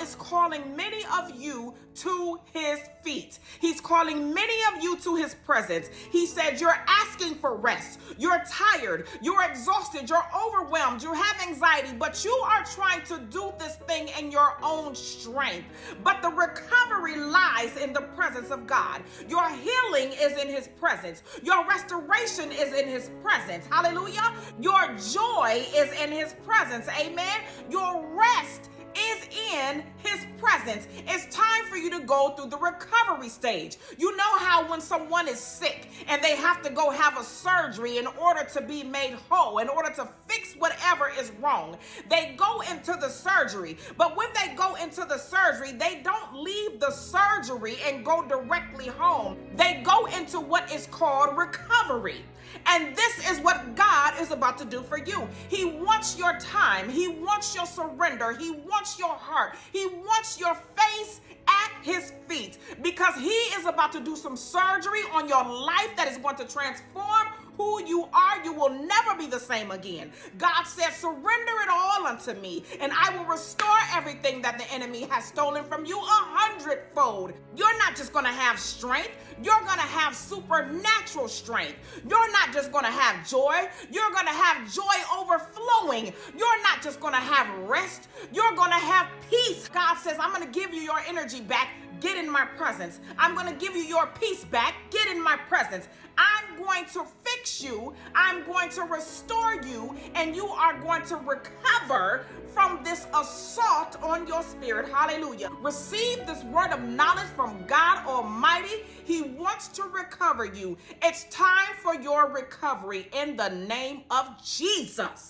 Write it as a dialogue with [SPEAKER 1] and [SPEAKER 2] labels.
[SPEAKER 1] God is calling many of you to his feet. He's calling many of you to his presence. He said, you're asking for rest. You're tired. You're exhausted. You're overwhelmed. You have anxiety, but you are trying to do this thing in your own strength. But the recovery lies in the presence of God. Your healing is in his presence. Your restoration is in his presence. Hallelujah. Your joy is in his presence. Amen. Your rest is in his presence. It's time for you to go through the recovery stage. You know how when someone is sick and they have to go have a surgery in order to be made whole, in order to fix whatever is wrong, they go into the surgery. But when they go into the surgery, they don't leave the surgery and go directly home. They go into what is called recovery. And this is what God is about to do for you. He wants your time. He wants your surrender. He wants your heart. He wants your face at his feet, because he is about to do some surgery on your life that is going to transform who you are. You will never be the same again. God says, surrender it all unto me, and I will restore everything that the enemy has stolen from you 100-fold. You're not just going to have strength. You're going to have supernatural strength. You're not just going to have joy. You're going to have joy overflowing. You're not just going to have rest. You're going to have peace. God says, I'm going to give you your energy back. Get in my presence. I'm going to give you your peace back. Get in my presence. I'm going to fix you. I'm going to restore you, and you are going to recover from this assault on your spirit. Hallelujah. Receive this word of knowledge from God Almighty. He wants to recover you. It's time for your recovery in the name of Jesus.